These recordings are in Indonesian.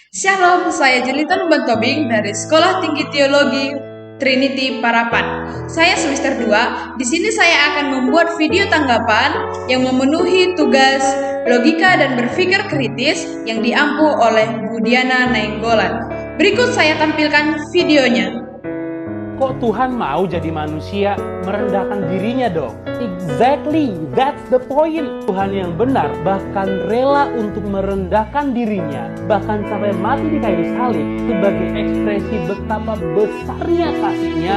Shalom, saya Jelita Tobing dari Sekolah Tinggi Teologi Trinity Parapan. Saya semester 2. Di sini saya akan membuat video tanggapan yang memenuhi tugas logika dan berpikir kritis yang diampu oleh Bu Diana Nainggolan. Berikut saya tampilkan videonya. Kok Tuhan mau jadi manusia merendahkan dirinya dong? Exactly, that's the point. Tuhan yang benar bahkan rela untuk merendahkan dirinya, bahkan sampai mati di kayu salib sebagai ekspresi betapa besarnya kasihnya.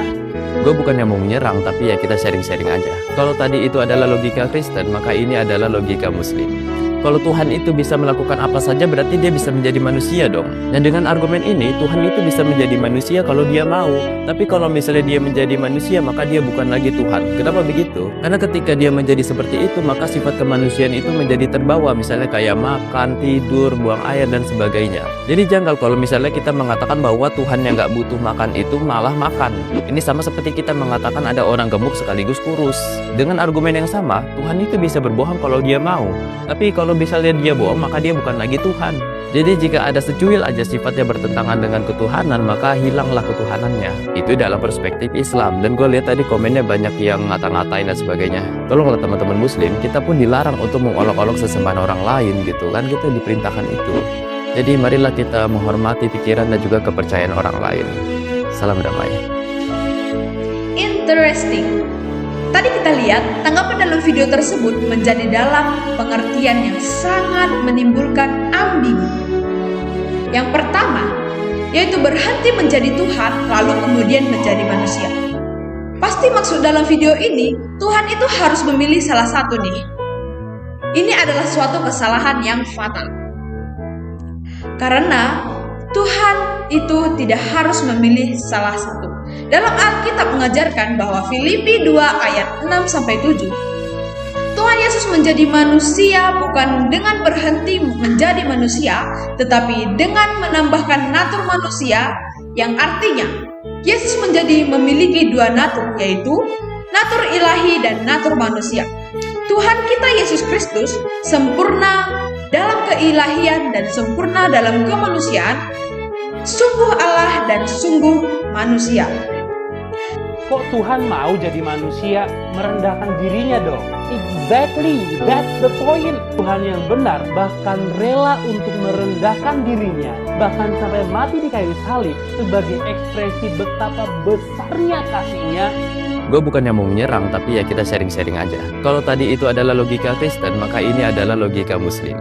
Gue bukannya mau menyerang, tapi ya kita sharing-sharing aja. Kalau tadi itu adalah logika Kristen, maka ini adalah logika Muslim. Kalau Tuhan itu bisa melakukan apa saja, berarti dia bisa menjadi manusia dong. Dan dengan argumen ini, Tuhan itu bisa menjadi manusia kalau dia mau. Tapi kalau misalnya dia menjadi manusia, maka dia bukan lagi Tuhan. Kenapa begitu? Karena ketika dia menjadi seperti itu, maka sifat kemanusiaan itu menjadi terbawa. Misalnya kayak makan, tidur, buang air, dan sebagainya. Jadi janggal kalau misalnya kita mengatakan bahwa Tuhan yang gak butuh makan itu malah makan. Ini sama seperti kita mengatakan ada orang gemuk sekaligus kurus. Dengan argumen yang sama, Tuhan itu bisa berbohong kalau dia mau. Tapi kalau misalnya dia bohong, maka dia bukan lagi Tuhan. Jadi jika ada secuil aja sifatnya bertentangan dengan ketuhanan, maka hilanglah ketuhanannya. Itu dalam perspektif Islam. Dan gue lihat tadi komennya banyak yang ngata-ngatain dan sebagainya. Tolonglah teman-teman Muslim, kita pun dilarang untuk mengolok-olok sesembahan orang lain gitu kan, kita diperintahkan itu. Jadi marilah kita menghormati pikiran dan juga kepercayaan orang lain. Salam damai. Interesting. Tadi kita lihat tanggapan dalam video tersebut menjadi dalam pengertian yang sangat menimbulkan ambigu. Yang pertama, yaitu berhenti menjadi Tuhan lalu kemudian menjadi manusia. Pasti maksud dalam video ini, Tuhan itu harus memilih salah satu nih. Ini adalah suatu kesalahan yang fatal. Karena Tuhan itu tidak harus memilih salah satu. Dalam Alkitab mengajarkan bahwa Filipi 2 ayat 6-7, Tuhan Yesus menjadi manusia bukan dengan berhenti menjadi manusia, tetapi dengan menambahkan natur manusia, yang artinya Yesus memiliki dua natur, yaitu natur ilahi dan natur manusia. Tuhan kita Yesus Kristus sempurna dalam keilahian dan sempurna dalam kemanusiaan, sungguh Allah dan sungguh manusia. Kok Tuhan mau jadi manusia merendahkan dirinya dong? Exactly, that's the point. Tuhan yang benar bahkan rela untuk merendahkan dirinya, bahkan sampai mati di kayu salib sebagai ekspresi betapa besarnya kasihnya. Gue bukannya mau menyerang, tapi ya kita sharing-sharing aja. Kalau tadi itu adalah logika Kristen, maka ini adalah logika Muslim.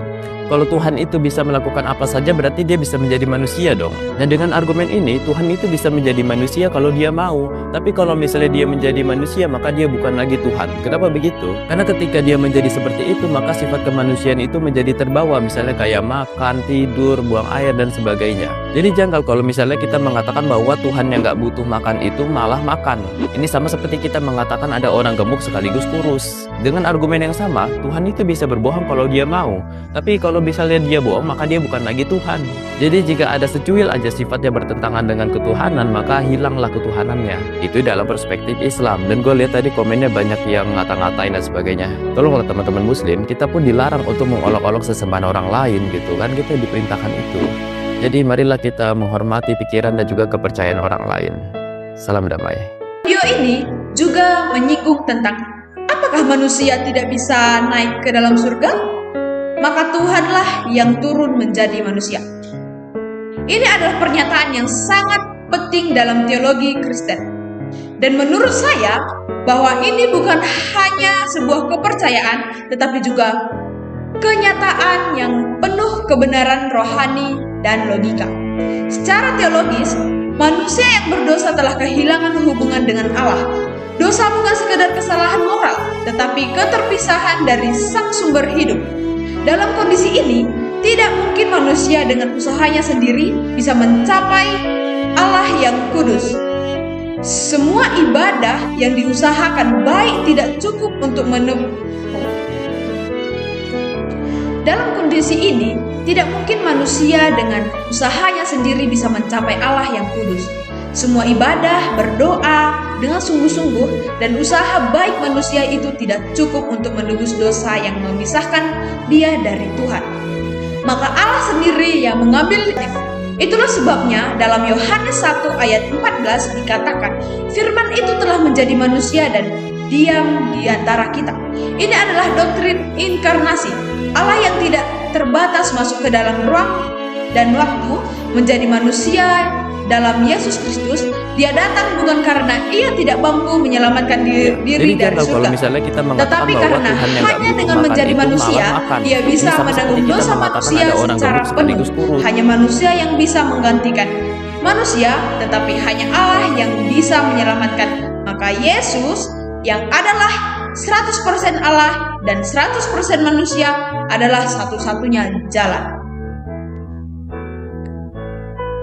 Kalau Tuhan itu bisa melakukan apa saja, berarti dia bisa menjadi manusia dong. Dan dengan argumen ini, Tuhan itu bisa menjadi manusia kalau dia mau. Tapi kalau misalnya dia menjadi manusia, maka dia bukan lagi Tuhan. Kenapa begitu? Karena ketika dia menjadi seperti itu, maka sifat kemanusiaan itu menjadi terbawa. Misalnya kayak makan, tidur, buang air, dan sebagainya. Jadi janggal kalau misalnya kita mengatakan bahwa Tuhan yang gak butuh makan itu malah makan. Ini sama seperti kita mengatakan ada orang gemuk sekaligus kurus. Dengan argumen yang sama, Tuhan itu bisa berbohong kalau dia mau. Tapi kalau misalnya dia bohong, maka dia bukan lagi Tuhan. Jadi jika ada secuil aja sifatnya bertentangan dengan ketuhanan, maka hilanglah ketuhanannya. Itu dalam perspektif Islam. Dan gue lihat tadi komennya banyak yang ngata-ngatain dan sebagainya. Tolonglah teman-teman Muslim, kita pun dilarang untuk mengolok-olok sesembahan orang lain gitu kan, kita diperintahkan itu. Jadi marilah kita menghormati pikiran dan juga kepercayaan orang lain. Salam damai. Video ini juga menyinggung tentang apakah manusia tidak bisa naik ke dalam surga? Maka Tuhanlah yang turun menjadi manusia. Ini adalah pernyataan yang sangat penting dalam teologi Kristen. Dan menurut saya, bahwa ini bukan hanya sebuah kepercayaan, tetapi juga kenyataan yang penuh kebenaran rohani dan logika. Secara teologis, manusia yang berdosa telah kehilangan hubungan dengan Allah. Dosa bukan sekedar kesalahan moral, tetapi keterpisahan dari sang sumber hidup. Dalam kondisi ini, tidak mungkin manusia dengan usahanya sendiri bisa mencapai Allah yang kudus. Semua ibadah yang diusahakan baik tidak cukup untuk Dalam kondisi ini, tidak mungkin manusia dengan usahanya sendiri bisa mencapai Allah yang kudus. Semua ibadah, berdoa dengan sungguh-sungguh, dan usaha baik manusia itu tidak cukup untuk menebus dosa yang memisahkan dia dari Tuhan. Maka Allah sendiri yang mengambil inisiatif Itulah sebabnya dalam Yohanes 1 ayat 14 dikatakan, firman itu telah menjadi manusia dan diam di antara kita. Ini adalah doktrin inkarnasi, Allah yang tidak terbatas masuk ke dalam ruang dan waktu menjadi manusia dalam Yesus Kristus. Dia datang bukan karena ia tidak mampu menyelamatkan diri dari kalau surga, misalnya kita mengatakan tetapi bahwa karena Tuhan yang nggak hanya butuh dengan makan menjadi itu manusia, malah makan. dia bisa Ini sama menanggung seperti kita dosa mengatakan manusia ada orang secara gemuk sekaligus penuh. kurus. Hanya manusia yang bisa menggantikan manusia, tetapi hanya Allah yang bisa menyelamatkan. Maka Yesus yang adalah 100% Allah dan 100% manusia adalah satu-satunya jalan.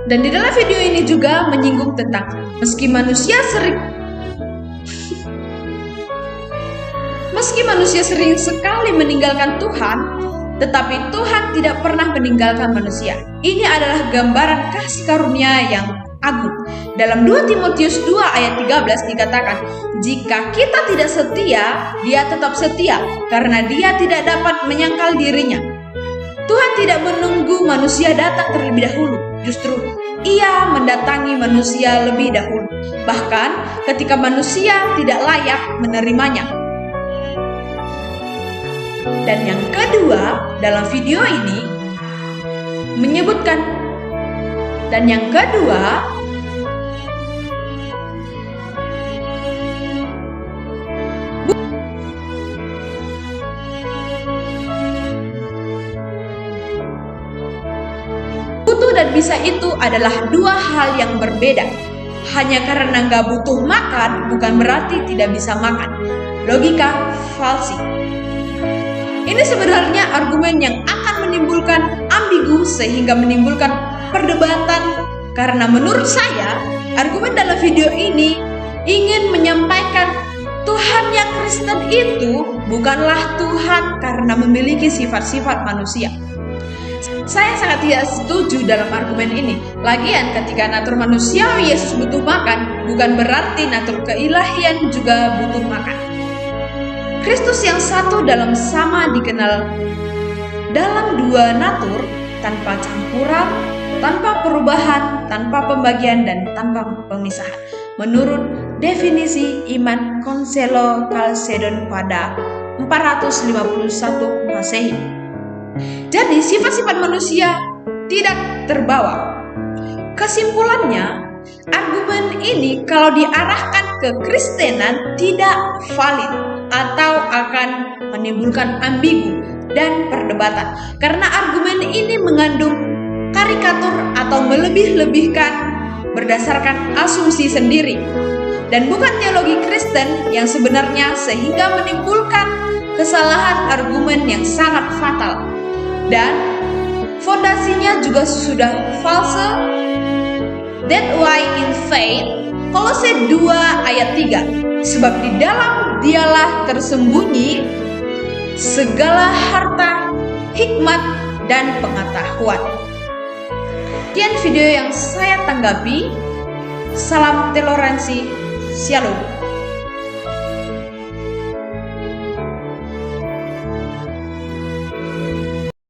Dan di dalam video ini juga menyinggung tentang meski manusia sering sekali meninggalkan Tuhan, tetapi Tuhan tidak pernah meninggalkan manusia. Ini adalah gambaran kasih karunia yang agung. Dalam 2 Timotius 2 ayat 13 dikatakan, jika kita tidak setia, dia tetap setia, karena dia tidak dapat menyangkal dirinya. Tuhan tidak menunggu manusia datang terlebih dahulu, justru ia mendatangi manusia lebih dahulu, bahkan ketika manusia tidak layak menerimanya. Dan yang kedua, dalam video ini menyebutkan, dan yang kedua, butuh dan bisa itu adalah dua hal yang berbeda. Hanya karena nggak butuh makan bukan berarti tidak bisa makan. Logika falsi. Ini sebenarnya argumen yang akan menimbulkan ambigu sehingga menimbulkan perdebatan, karena menurut saya argumen dalam video ini ingin menyampaikan Tuhan yang Kristen itu bukanlah Tuhan karena memiliki sifat-sifat manusia. Saya sangat tidak setuju dalam argumen ini. Lagian ketika natur manusiawi Yesus butuh makan, bukan berarti natur keilahian juga butuh makan. Kristus yang satu dalam sama dikenal dalam dua natur, tanpa campuran, tanpa perubahan, tanpa pembagian, dan tanpa pemisahan. Menurut definisi iman Konselo Chalcedon pada 451 Masehi. Jadi sifat-sifat manusia tidak terbawa. Kesimpulannya, argumen ini kalau diarahkan ke Kristenan tidak valid atau akan menimbulkan ambigu dan perdebatan, karena argumen ini mengandung karikatur atau melebih-lebihkan berdasarkan asumsi sendiri dan bukan teologi Kristen yang sebenarnya, sehingga menimbulkan kesalahan argumen yang sangat fatal dan fondasinya juga sudah false. That's why in faith, Kolose 2 ayat 3, sebab di dalam dialah tersembunyi segala harta, hikmat, dan pengetahuan. Sekian video yang saya tanggapi. Salam toleransi. Shalom.